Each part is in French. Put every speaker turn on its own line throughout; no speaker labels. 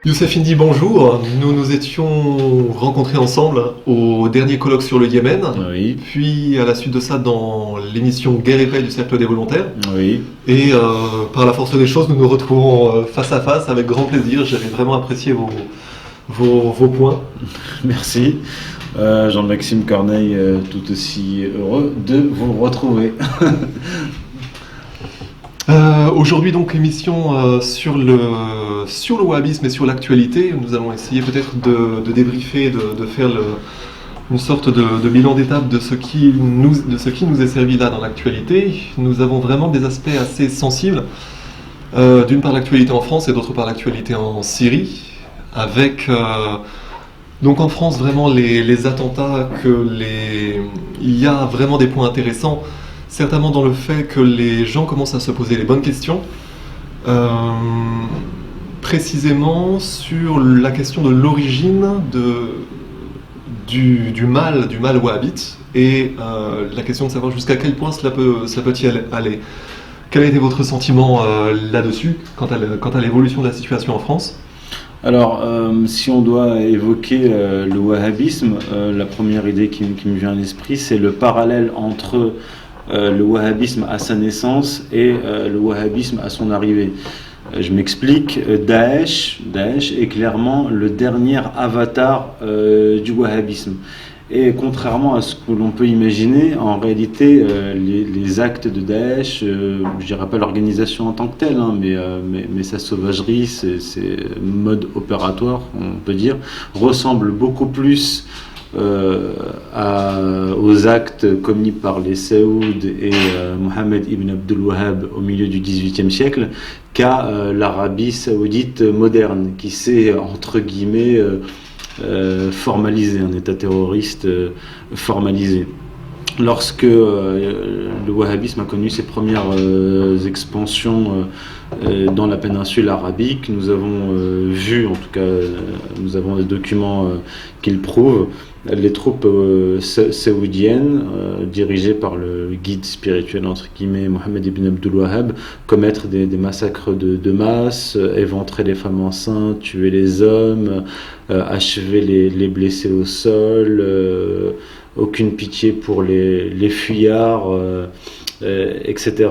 Youssef Indy, bonjour. Nous nous étions rencontrés ensemble au dernier colloque sur le Yémen,
Oui,
puis à la suite de ça dans l'émission Guerre et paix du Cercle des volontaires.
oui.
Et par la force des choses, nous nous retrouvons face à face avec grand plaisir. J'avais vraiment apprécié vos points.
Merci. Jean-Maxime Corneille, tout aussi heureux de vous retrouver.
Aujourd'hui donc émission sur le wahhabisme et sur l'actualité. Nous allons essayer peut-être de débriefer, de faire une sorte de bilan d'étape de ce qui nous est servi là dans l'actualité. Nous avons vraiment des aspects assez sensibles. D'une part l'actualité en France et d'autre part l'actualité en Syrie, avec donc en France vraiment les attentats, il y a vraiment des points intéressants. Certainement dans le fait que les gens commencent à se poser les bonnes questions, précisément sur la question de l'origine du mal wahhabite et la question de savoir jusqu'à quel point cela peut-y aller. Quel a été votre sentiment là-dessus, quant à l'évolution de la situation en France ?
Alors, si on doit évoquer le wahhabisme, la première idée qui me vient à l'esprit, c'est le parallèle entre le wahhabisme à sa naissance et le wahhabisme à son arrivée. Je m'explique, Daesh est clairement le dernier avatar du wahhabisme. Et contrairement à ce que l'on peut imaginer, en réalité, les actes de Daesh, je dirais pas l'organisation en tant que telle, hein, mais sa sauvagerie, ses modes opératoires, on peut dire, ressemblent beaucoup plus aux actes commis par les Saouds et Mohammed ibn Abdul Wahhab au milieu du XVIIIe siècle qu'à l'Arabie saoudite moderne, qui s'est, entre guillemets, formalisé, un État terroriste formalisé. Lorsque le wahhabisme a connu ses premières expansions dans la péninsule arabique, nous avons vu, en tout cas nous avons des documents qui le prouvent, les troupes saoudiennes dirigées par le guide spirituel entre guillemets Mohammed ibn Abdul Wahhab commettre des massacres de masse, éventrer les femmes enceintes, tuer les hommes, achever les blessés au sol, aucune pitié pour les fuyards, etc.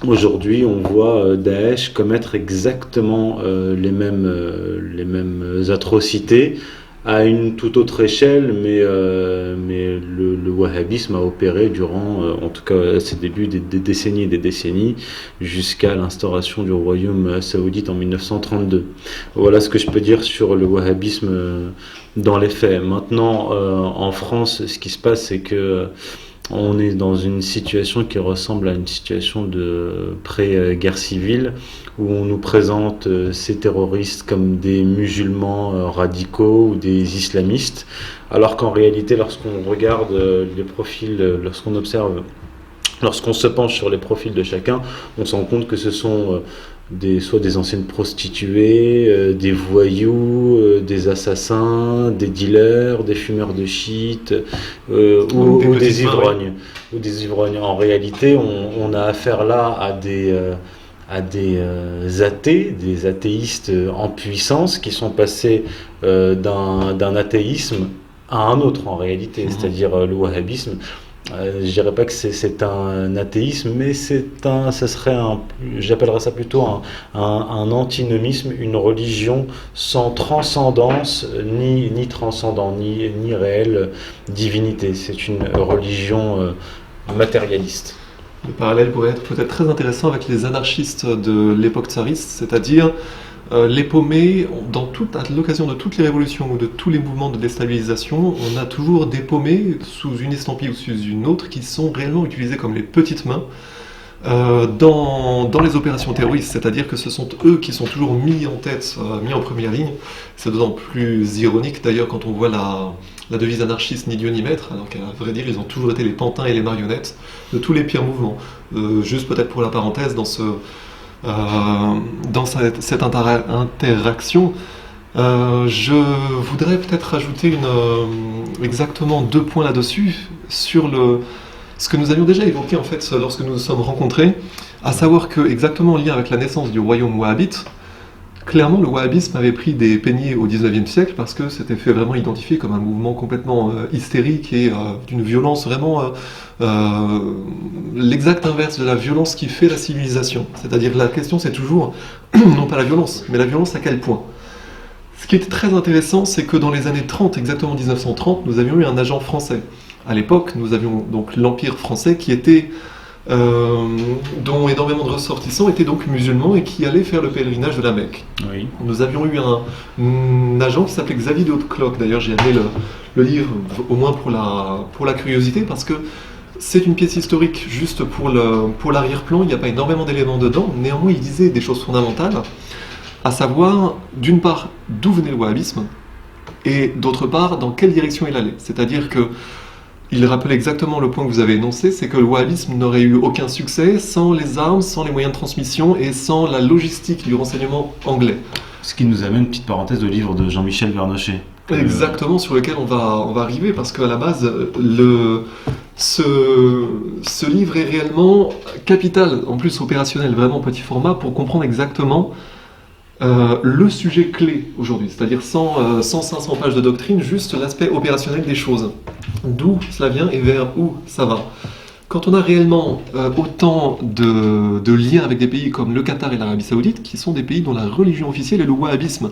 Aujourd'hui, on voit Daesh commettre exactement les mêmes atrocités à une toute autre échelle, mais le wahhabisme a opéré durant, en tout cas à ses débuts, des décennies et des décennies, jusqu'à l'instauration du royaume saoudite en 1932. Voilà ce que je peux dire sur le wahhabisme dans les faits. Maintenant, en France, ce qui se passe, c'est que on est dans une situation qui ressemble à une situation de pré-guerre civile, où on nous présente ces terroristes comme des musulmans radicaux ou des islamistes, alors qu'en réalité, lorsqu'on regarde les profils, lorsqu'on se penche sur les profils de chacun, on se rend compte que ce sont soit des anciennes prostituées, des voyous, des assassins, des dealers, des fumeurs de shit, ou des ivrognes. Ou des ivrognes. En réalité, on a affaire là à des athées, des athéistes en puissance qui sont passés d'un athéisme à un autre en réalité, c'est-à-dire le wahhabisme. Je dirais pas que c'est un athéisme, mais j'appellerais ça plutôt un antinomisme, une religion sans transcendance, ni transcendant, ni réelle divinité. C'est une religion matérialiste.
Le parallèle pourrait être peut-être très intéressant avec les anarchistes de l'époque tsariste, c'est-à-dire les paumés, à l'occasion de toutes les révolutions ou de tous les mouvements de déstabilisation, on a toujours des paumés sous une estampille ou sous une autre qui sont réellement utilisés comme les petites mains dans les opérations terroristes, c'est-à-dire que ce sont eux qui sont toujours mis en tête, mis en première ligne. C'est d'autant plus ironique d'ailleurs quand on voit la devise anarchiste ni Dieu ni maître, alors qu'à vrai dire ils ont toujours été les pantins et les marionnettes de tous les pires mouvements. Juste peut-être pour la parenthèse, dans cette interaction, je voudrais peut-être rajouter exactement 2 points là-dessus, sur ce que nous avions déjà évoqué en fait lorsque nous nous sommes rencontrés, à savoir que, exactement en lien avec la naissance du royaume wahhabite, Clairement, le wahhabisme avait pris des peignets au XIXe siècle parce que c'était fait vraiment identifier comme un mouvement complètement hystérique et d'une violence vraiment l'exact inverse de la violence qui fait la civilisation. C'est-à-dire que la question c'est toujours non pas la violence, mais la violence à quel point. Ce qui était très intéressant, c'est que dans les années 30, exactement 1930, nous avions eu un agent français. À l'époque, nous avions donc l'Empire français qui était dont énormément de ressortissants étaient donc musulmans et qui allaient faire le pèlerinage de la Mecque.
Oui.
Nous avions eu un agent qui s'appelait Xavier de Hautecloque. D'ailleurs, j'ai amené le livre, au moins pour la curiosité, parce que c'est une pièce historique juste pour l'arrière-plan. Il n'y a pas énormément d'éléments dedans. Néanmoins, il disait des choses fondamentales, à savoir, d'une part, d'où venait le wahhabisme, et d'autre part, dans quelle direction il allait. C'est-à-dire que il rappelle exactement le point que vous avez énoncé, c'est que le wahhabisme n'aurait eu aucun succès sans les armes, sans les moyens de transmission et sans la logistique du renseignement anglais.
Ce qui nous amène, petite parenthèse, au livre de Jean-Michel Vernochet.
Exactement, sur lequel on va arriver, parce qu'à la base, ce livre est réellement capital, en plus opérationnel, vraiment petit format, pour comprendre exactement le sujet clé aujourd'hui, c'est-à-dire sans 500 pages de doctrine, juste l'aspect opérationnel des choses. D'où cela vient et vers où ça va. Quand on a réellement autant de liens avec des pays comme le Qatar et l'Arabie Saoudite, qui sont des pays dont la religion officielle est le wahhabisme,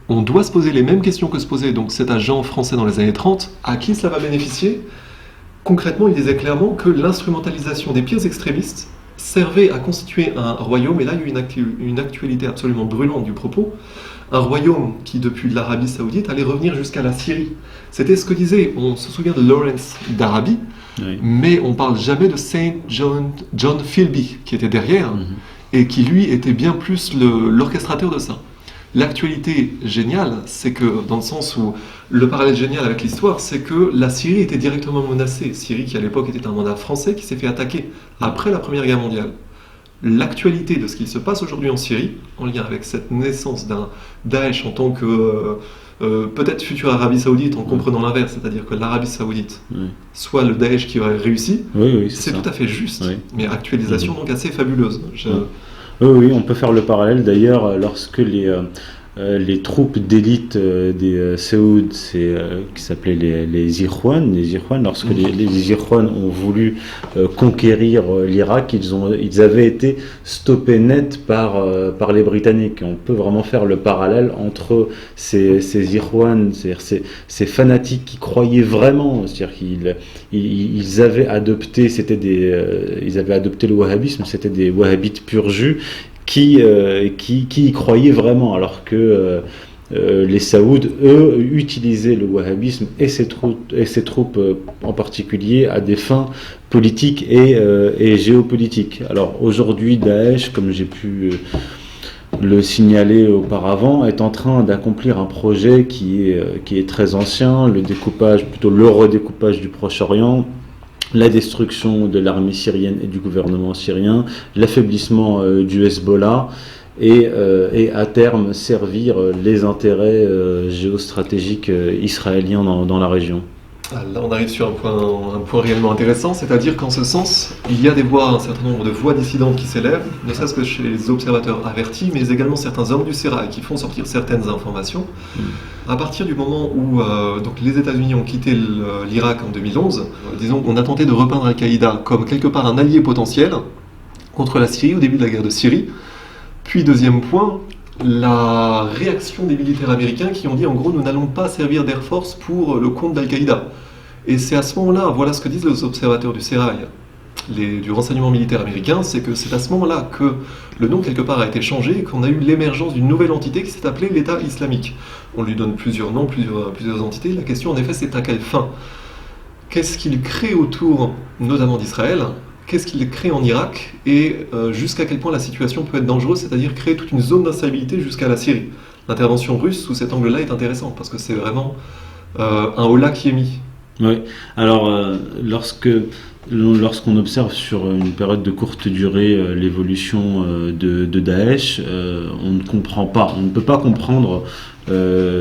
on doit se poser les mêmes questions que se posait donc cet agent français dans les années 30. À qui cela va bénéficier ? Concrètement, il disait clairement que l'instrumentalisation des pires extrémistes servait à constituer un royaume, et là il y a une actualité absolument brûlante du propos, un royaume qui depuis l'Arabie Saoudite allait revenir jusqu'à la Syrie. C'était ce que disait, on se souvient de Lawrence d'Arabie, oui. Mais on parle jamais de Saint John Philby qui était derrière, et qui lui était bien plus l'orchestrateur de ça. L'actualité géniale, c'est que, dans le sens où le parallèle génial avec l'histoire, c'est que la Syrie était directement menacée. Syrie qui à l'époque était un mandat français qui s'est fait attaquer après la Première Guerre mondiale. L'actualité de ce qu'il se passe aujourd'hui en Syrie, en lien avec cette naissance d'un Daesh en tant que peut-être future Arabie Saoudite, en comprenant l'inverse, c'est-à-dire que l'Arabie Saoudite soit le Daesh qui aurait réussi, c'est tout à fait juste, mais actualisation donc assez fabuleuse.
Oui, on peut faire le parallèle d'ailleurs lorsque les troupes d'élite des Saouds, qui s'appelaient les Ikhwan, lorsque les Ikhwan ont voulu conquérir l'Irak, ils avaient été stoppés net par les Britanniques. On peut vraiment faire le parallèle entre ces Ikhwan, c'est-à-dire ces fanatiques qui croyaient vraiment, c'est-à-dire qu'ils avaient adopté, ils avaient adopté le wahhabisme, c'était des wahhabites pur jus, qui y croyaient vraiment, alors que les Saouds, eux, utilisaient le wahhabisme et ses troupes en particulier à des fins politiques et géopolitiques. Alors aujourd'hui, Daesh, comme j'ai pu le signaler auparavant, est en train d'accomplir un projet qui est très ancien, le redécoupage du Proche-Orient, la destruction de l'armée syrienne et du gouvernement syrien, l'affaiblissement du Hezbollah et à terme servir les intérêts géostratégiques israéliens dans la région.
Là, on arrive sur un point réellement intéressant, c'est-à-dire qu'en ce sens, il y a un certain nombre de voix dissidentes qui s'élèvent, ne serait-ce que chez les observateurs avertis, mais également certains hommes du sérail qui font sortir certaines informations. À partir du moment où donc les États-Unis ont quitté l'Irak en 2011, disons qu'on a tenté de repeindre Al-Qaïda comme quelque part un allié potentiel contre la Syrie au début de la guerre de Syrie. Puis deuxième point, la réaction des militaires américains qui ont dit en gros nous n'allons pas servir d'Air Force pour le compte d'Al-Qaïda. Et c'est à ce moment-là, voilà ce que disent les observateurs du sérail, du renseignement militaire américain, c'est que c'est à ce moment-là que le nom quelque part a été changé et qu'on a eu l'émergence d'une nouvelle entité qui s'est appelée l'État islamique. On lui donne plusieurs noms, plusieurs entités. La question en effet c'est à quelle fin ? Qu'est-ce qu'il crée autour notamment d'Israël ? Qu'est-ce qu'il crée en Irak et jusqu'à quel point la situation peut être dangereuse, c'est-à-dire créer toute une zone d'instabilité jusqu'à la Syrie. L'intervention russe sous cet angle-là est intéressante parce que c'est vraiment un holà qui est mis.
Oui, alors lorsqu'on observe sur une période de courte durée l'évolution de Daesh, on ne peut pas comprendre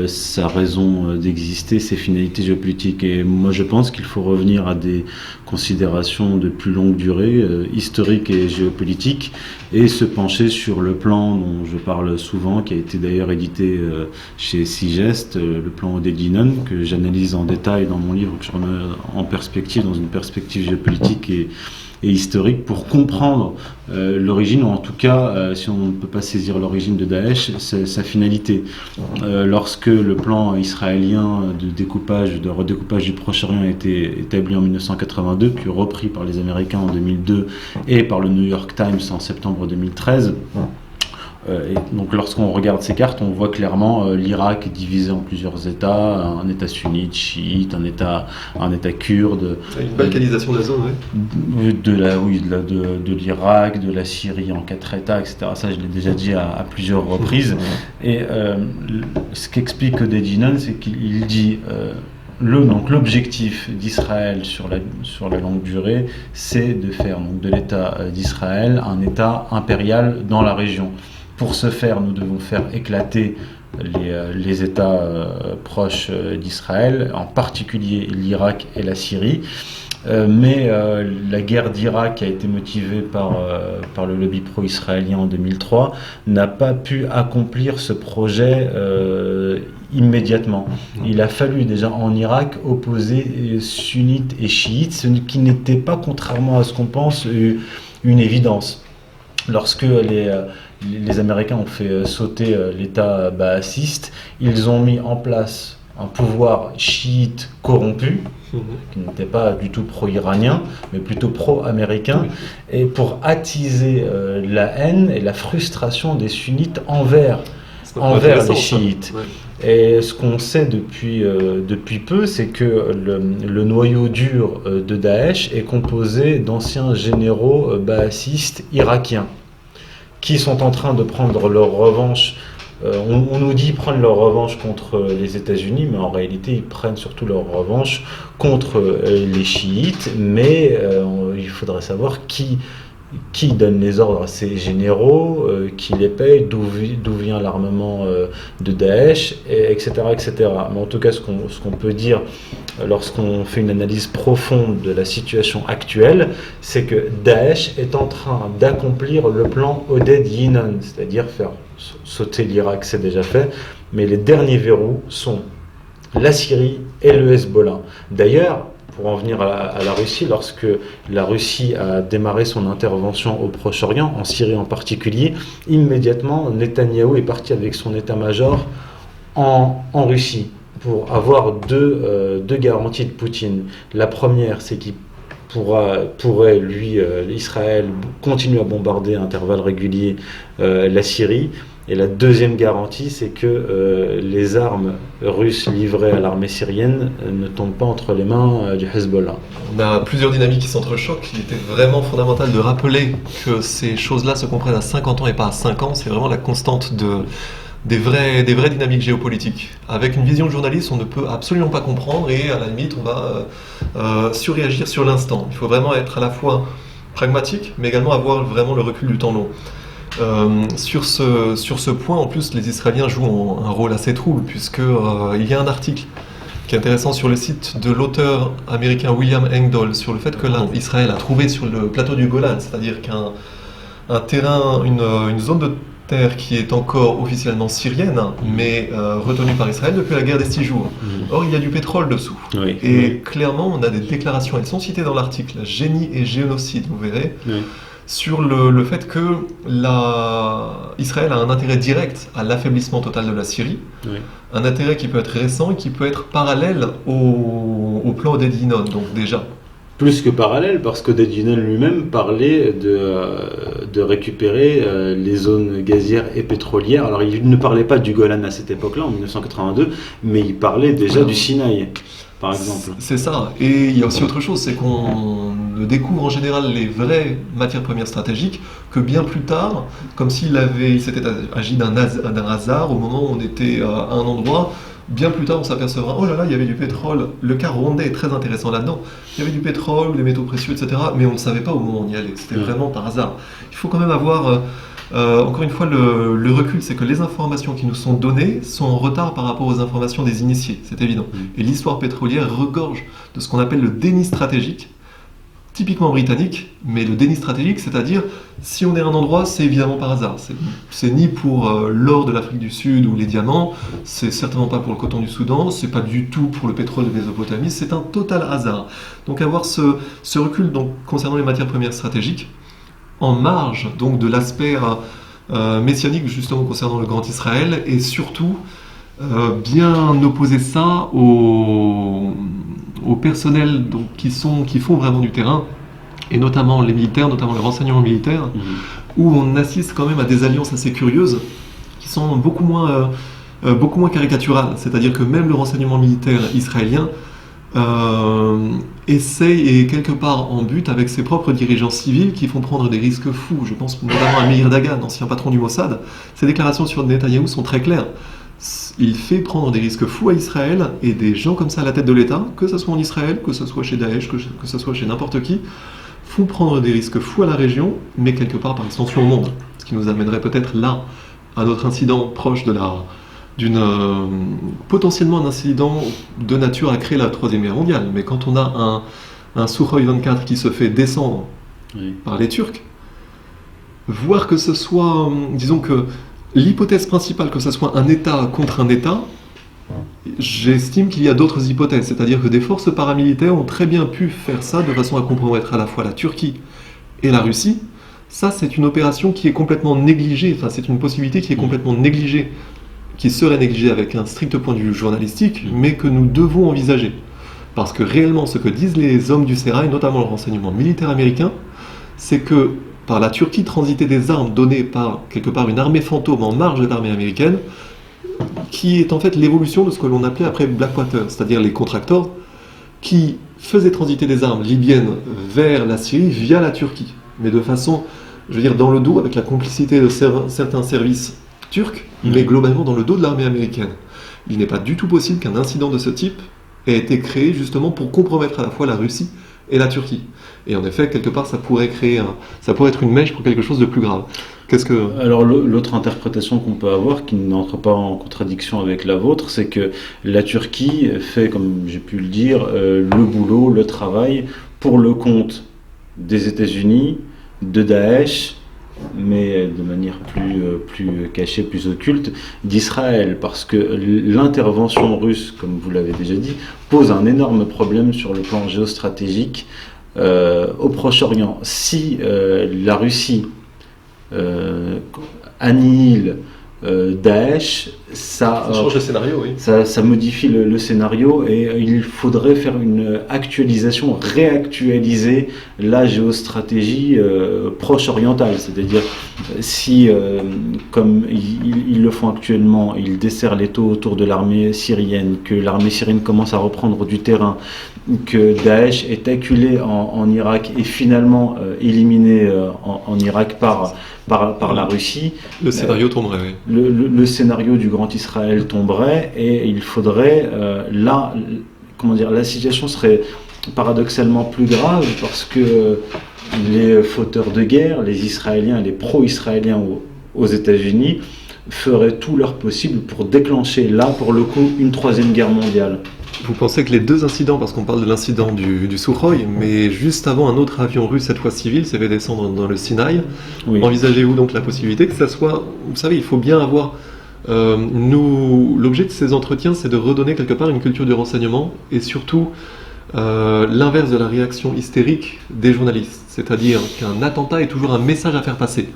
sa raison d'exister, ses finalités géopolitiques. Et moi je pense qu'il faut revenir à des considérations de plus longue durée, historiques et géopolitiques, et se pencher sur le plan dont je parle souvent, qui a été d'ailleurs édité chez Sigest, le plan Oded-Yinon, que j'analyse en détail dans mon livre, que je remets en perspective, dans une perspective géopolitique et historique, pour comprendre l'origine, ou en tout cas, si on ne peut pas saisir l'origine de Daesh, sa finalité. Lorsque le plan israélien de redécoupage du Proche-Orient a été établi en 1982, puis repris par les Américains en 2002 et par le New York Times en septembre 2013, et donc lorsqu'on regarde ces cartes, on voit clairement l'Irak est divisé en plusieurs États, un État sunnite, chiite, un État kurde.
Une balkanisation de la zone, oui.
De l'Irak, de la Syrie en 4 États, etc. Ça, je l'ai déjà dit à plusieurs reprises. Et ce qu'explique Oded-Yinon, c'est qu'il dit donc l'objectif d'Israël sur la longue durée, c'est de faire donc de l'État d'Israël un État impérial dans la région. Pour ce faire, nous devons faire éclater les États proches d'Israël, en particulier l'Irak et la Syrie. Mais la guerre d'Irak, qui a été motivée par le lobby pro-israélien en 2003, n'a pas pu accomplir ce projet immédiatement. Il a fallu déjà en Irak opposer sunnites et chiites, ce qui n'était pas, contrairement à ce qu'on pense, une évidence. Lorsque les Américains ont fait sauter l'État baathiste, ils ont mis en place un pouvoir chiite corrompu, qui n'était pas du tout pro-iranien, mais plutôt pro-américain, et pour attiser la haine et la frustration des sunnites envers les chiites. Et ce qu'on sait depuis peu, c'est que le noyau dur de Daesh est composé d'anciens généraux baathistes irakiens, qui sont en train de prendre leur revanche. On nous dit prendre leur revanche contre les États-Unis, mais en réalité ils prennent surtout leur revanche contre les chiites. Mais il faudrait savoir qui donne les ordres à ces généraux, qui les paye, d'où vient l'armement de Daesh, etc., etc. Mais en tout cas, ce qu'on peut dire lorsqu'on fait une analyse profonde de la situation actuelle, c'est que Daesh est en train d'accomplir le plan Oded-Yinon, c'est-à-dire faire sauter l'Irak, c'est déjà fait, mais les derniers verrous sont la Syrie et le Hezbollah. D'ailleurs, pour en venir à la Russie, lorsque la Russie a démarré son intervention au Proche-Orient, en Syrie en particulier, immédiatement, Netanyahou est parti avec son état-major en Russie pour avoir deux garanties de Poutine. La première, c'est qu'il pourrait, Israël, continuer à bombarder à intervalles réguliers la Syrie. Et la deuxième garantie, c'est que les armes russes livrées à l'armée syrienne ne tombent pas entre les mains du Hezbollah.
On a plusieurs dynamiques qui s'entrechoquent. Il était vraiment fondamental de rappeler que ces choses-là se comprennent à 50 ans et pas à 5 ans. C'est vraiment la constante des vraies dynamiques géopolitiques. Avec une vision journaliste, on ne peut absolument pas comprendre et à la limite, on va surréagir sur l'instant. Il faut vraiment être à la fois pragmatique, mais également avoir vraiment le recul du temps long. Sur ce point, en plus, les Israéliens jouent un rôle assez trouble, puisqu'il y a un article qui est intéressant sur le site de l'auteur américain William Engdahl sur le fait que là, Israël a trouvé sur le plateau du Golan, c'est-à-dire qu'un terrain, une zone de terre qui est encore officiellement syrienne, mais retenue par Israël depuis la guerre des 6 jours. Or, il y a du pétrole dessous. Oui, et clairement, on a des déclarations, elles sont citées dans l'article, génie et génocide, vous verrez. Oui. Sur le fait que Israël a un intérêt direct à l'affaiblissement total de la Syrie, oui. Un intérêt qui peut être récent et qui peut être parallèle au plan Oded-Yinon, donc déjà.
Plus que parallèle, parce que Oded-Yinon lui-même parlait de récupérer les zones gazières et pétrolières. Alors il ne parlait pas du Golan à cette époque-là, en 1982, mais il parlait déjà du Sinaï, par exemple.
C'est ça, et il y a aussi autre chose, c'est qu'on ne découvre en général les vraies matières premières stratégiques que bien plus tard, comme s'il s'était agi d'un hasard au moment où on était à un endroit. Bien plus tard, on s'apercevra, oh là là, il y avait du pétrole. Le cas rwandais est très intéressant là-dedans. Il y avait du pétrole, des métaux précieux, etc. Mais on ne savait pas au moment où on y allait. C'était vraiment par hasard. Il faut quand même avoir Encore une fois, le recul, c'est que les informations qui nous sont données sont en retard par rapport aux informations des initiés, c'est évident. Et l'histoire pétrolière regorge de ce qu'on appelle le déni stratégique, typiquement britannique, mais le déni stratégique, c'est-à-dire si on est à un endroit, c'est évidemment par hasard. C'est ni pour l'or de l'Afrique du Sud ou les diamants, c'est certainement pas pour le coton du Soudan, c'est pas du tout pour le pétrole de Mésopotamie, c'est un total hasard. Donc avoir ce recul donc, concernant les matières premières stratégiques, en marge donc de l'aspect messianique justement concernant le Grand Israël, et surtout bien opposer ça au personnel donc, qui font vraiment du terrain, et notamment les militaires, notamment le renseignement militaire, où on assiste quand même à des alliances assez curieuses, qui sont beaucoup moins caricaturales. C'est-à-dire que même le renseignement militaire israélien essaye et quelque part en but avec ses propres dirigeants civils qui font prendre des risques fous. Je pense notamment à Meir Dagan, ancien patron du Mossad. Ses déclarations sur Netanyahou sont très claires. Il fait prendre des risques fous à Israël, et des gens comme ça à la tête de l'État, que ce soit en Israël, que ce soit chez Daesh, que ce soit chez n'importe qui, font prendre des risques fous à la région, mais quelque part par extension au monde. Ce qui nous amènerait peut-être là à notre incident proche potentiellement un incident de nature à créer la Troisième Guerre mondiale. Mais quand on a un Sukhoi 24 qui se fait descendre par les Turcs, voir que ce soit, disons que l'hypothèse principale, que ce soit un État contre un État, j'estime qu'il y a d'autres hypothèses. C'est-à-dire que des forces paramilitaires ont très bien pu faire ça de façon à compromettre à la fois la Turquie et la Russie. Ça, c'est une opération qui est complètement négligée, enfin c'est une possibilité qui est complètement négligée, qui serait négligée avec un strict point de vue journalistique, mais que nous devons envisager. Parce que réellement, ce que disent les hommes du sérail, notamment le renseignement militaire américain, c'est que par la Turquie transitaient des armes données par, quelque part, une armée fantôme en marge de l'armée américaine, qui est en fait l'évolution de ce que l'on appelait après Blackwater, c'est-à-dire les contractors qui faisaient transiter des armes libyennes vers la Syrie via la Turquie, mais de façon, je veux dire, dans le dos, avec la complicité de certains services turcs, mais globalement dans le dos de l'armée américaine. Il n'est pas du tout possible qu'un incident de ce type ait été créé justement pour compromettre à la fois la Russie et la Turquie. Et en effet, quelque part, ça pourrait être une mèche pour quelque chose de plus grave.
Alors l'autre interprétation qu'on peut avoir, qui n'entre pas en contradiction avec la vôtre, c'est que la Turquie fait, comme j'ai pu le dire, le boulot, le travail pour le compte des États-Unis, de Daesh, mais de manière plus cachée, plus occulte, d'Israël, parce que l'intervention russe, comme vous l'avez déjà dit, pose un énorme problème sur le plan géostratégique au Proche-Orient. Si la Russie annihile Daesh,
ça change le scénario, oui.
Ça modifie le scénario, et il faudrait faire une actualisation, réactualiser la géostratégie proche-orientale. C'est-à-dire, si, comme ils le font actuellement, ils desserrent l'étau autour de l'armée syrienne, que l'armée syrienne commence à reprendre du terrain, que Daesh est acculé en Irak et finalement éliminé en Irak par la Russie.
Le scénario tomberait, oui.
Le scénario du Grand Israël tomberait, et il faudrait la situation serait paradoxalement plus grave, parce que les fauteurs de guerre, les Israéliens, les pro-israéliens aux États-Unis, feraient tout leur possible pour déclencher là, pour le coup, une troisième guerre mondiale.
Vous pensez que les deux incidents, parce qu'on parle de l'incident du Sukhoi, mais juste avant, un autre avion russe, cette fois civil, s'est fait descendre dans le Sinaï. Oui. Envisagez-vous donc la possibilité que ça soit... Vous savez, il faut bien avoir... l'objet de ces entretiens, c'est de redonner quelque part une culture du renseignement, et surtout l'inverse de la réaction hystérique des journalistes. C'est-à-dire qu'un attentat est toujours un message à faire passer.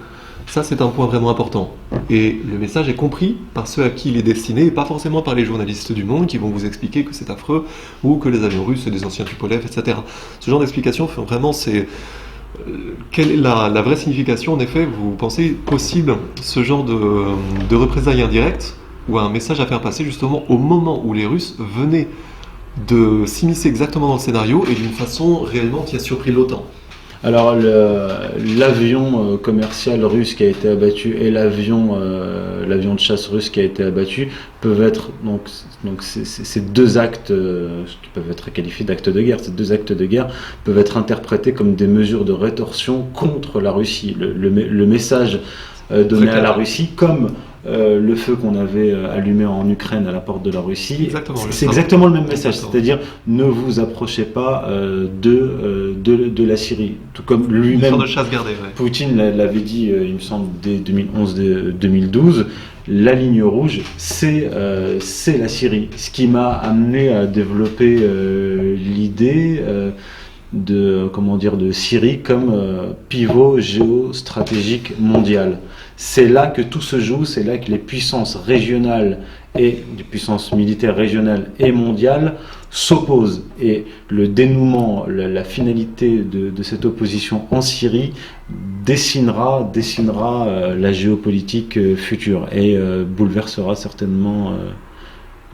Ça, c'est un point vraiment important. Et le message est compris par ceux à qui il est destiné, et pas forcément par les journalistes du Monde qui vont vous expliquer que c'est affreux, ou que les avions russes, c'est des anciens Tupolev, etc. Ce genre d'explication, vraiment, c'est... Quelle est la vraie signification, en effet, vous pensez possible ce genre de représailles indirectes, ou un message à faire passer justement au moment où les Russes venaient de s'immiscer exactement dans le scénario, et d'une façon réellement qui a surpris l'OTAN?
Alors l'avion commercial russe qui a été abattu et l'avion de chasse russe qui a été abattu peuvent être donc ces deux actes qui peuvent être qualifiés d'actes de guerre. Ces deux actes de guerre peuvent être interprétés comme des mesures de rétorsion contre la Russie. Le message donné à la Russie, comme le feu qu'on avait allumé en Ukraine à la porte de la Russie. C'est exactement le même message, c'est-à-dire ne vous approchez pas de la Syrie. Tout comme lui-même,
de chasse gardée, ouais.
Poutine l'avait dit, il me semble, dès 2011-2012, la ligne rouge, c'est la Syrie. Ce qui m'a amené à développer l'idée de Syrie comme pivot géostratégique mondial. C'est là que tout se joue, c'est là que les puissances régionales et les puissances militaires régionales et mondiales s'opposent. Et le dénouement, la finalité de cette opposition en Syrie dessinera la géopolitique future et bouleversera certainement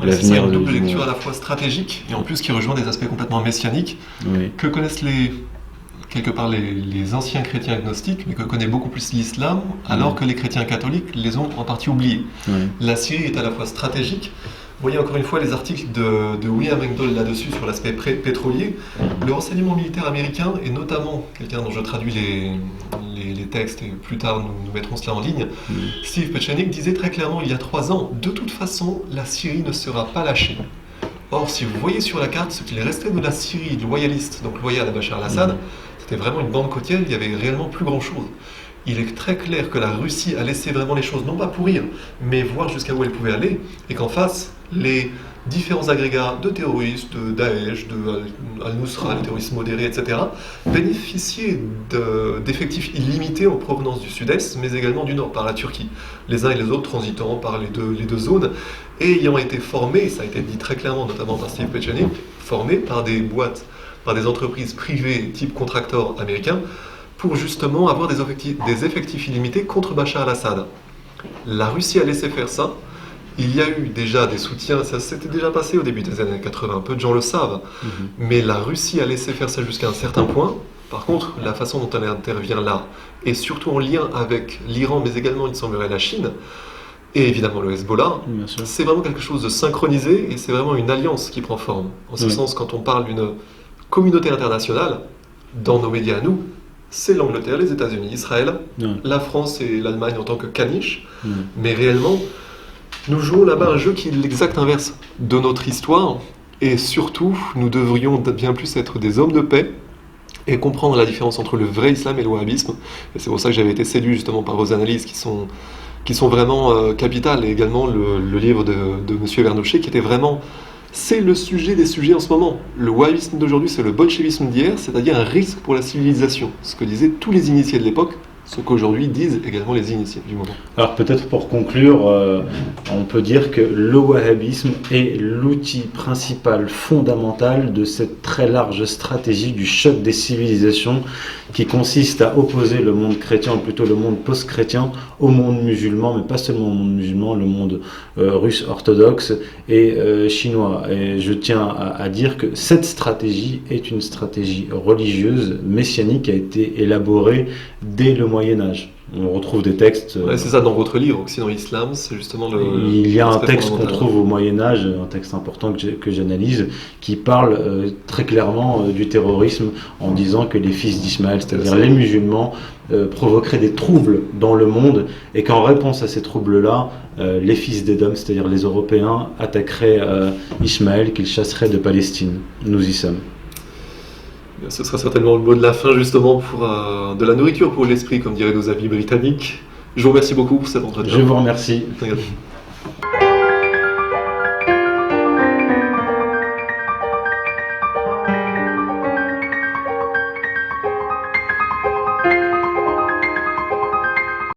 l'avenir.
C'est une double lecture à la fois stratégique et en plus qui rejoint des aspects complètement messianiques que connaissent quelque part les anciens chrétiens agnostiques, mais que connaît beaucoup plus l'islam, alors que les chrétiens catholiques les ont en partie oubliés. La Syrie est à la fois stratégique. Vous voyez encore une fois les articles de William Engdahl là-dessus sur l'aspect pétrolier. Le renseignement militaire américain, et notamment quelqu'un dont je traduis les textes, et plus tard nous mettrons cela en ligne, Steve Pechenik disait très clairement il y a 3 ans, de toute façon la Syrie ne sera pas lâchée. Or, si vous voyez sur la carte ce qu'il est resté de la Syrie loyaliste, donc loyale à Bachar al-Assad, c'était vraiment une bande côtière, il n'y avait réellement plus grand-chose. Il est très clair que la Russie a laissé vraiment les choses, non pas pourrir, mais voir jusqu'à où elle pouvait aller, et qu'en face, les différents agrégats de terroristes, de Daesh, de Al-Nusra, le terrorisme modéré, etc., bénéficiaient d'effectifs illimités en provenance du sud-est, mais également du nord, par la Turquie. Les uns et les autres transitant par les deux zones, et ayant été formés, ça a été dit très clairement, notamment par Steve Pechenik, formés par des boîtes, par des entreprises privées type contracteurs américains, pour justement avoir des effectifs illimités contre Bachar al-Assad. La Russie a laissé faire ça. Il y a eu déjà des soutiens, ça s'était déjà passé au début des années 80, peu de gens le savent, mais la Russie a laissé faire ça jusqu'à un certain point. Par contre, la façon dont elle intervient là, et surtout en lien avec l'Iran, mais également, il semblerait, la Chine, et évidemment le Hezbollah, c'est vraiment quelque chose de synchronisé, et c'est vraiment une alliance qui prend forme. En ce sens, quand on parle d'une communauté internationale, dans nos médias à nous, c'est l'Angleterre, les États-Unis, Israël, la France et l'Allemagne en tant que caniche, mais réellement, nous jouons là-bas un jeu qui est l'exact inverse de notre histoire, et surtout, nous devrions bien plus être des hommes de paix et comprendre la différence entre le vrai islam et le wahhabisme. Et c'est pour ça que j'avais été séduit justement par vos analyses qui sont vraiment capitales, et également le livre de M. Vernochet qui était vraiment... C'est le sujet des sujets en ce moment. Le wahhabisme d'aujourd'hui, c'est le bolchevisme d'hier, c'est-à-dire un risque pour la civilisation. Ce que disaient tous les initiés de l'époque, ce qu'aujourd'hui disent également les initiés du moment.
Alors peut-être pour conclure, on peut dire que le wahhabisme est l'outil principal, fondamental de cette très large stratégie du choc des civilisations qui consiste à opposer le monde chrétien, ou plutôt le monde post-chrétien, au monde musulman, mais pas seulement au monde musulman, le monde russe orthodoxe et chinois. Et je tiens à dire que cette stratégie est une stratégie religieuse, messianique, qui a été élaborée dès le Moyen-Âge. On retrouve des textes...
c'est ça dans votre livre, Occident Islam, c'est justement le...
Il y a un texte qu'on trouve au Moyen-Âge, un texte important que j'analyse, qui parle très clairement du terrorisme en disant que les fils d'Ismaël, c'est-à-dire les musulmans, provoqueraient des troubles dans le monde et qu'en réponse à ces troubles-là, les fils d'Édom, c'est-à-dire les Européens, attaqueraient Ismaël, qu'ils chasseraient de Palestine. Nous y sommes.
Ce sera certainement le mot de la fin justement pour de la nourriture pour l'esprit, comme diraient nos amis britanniques. Je vous remercie beaucoup pour cet entretien.
Je vous remercie.
Regardez.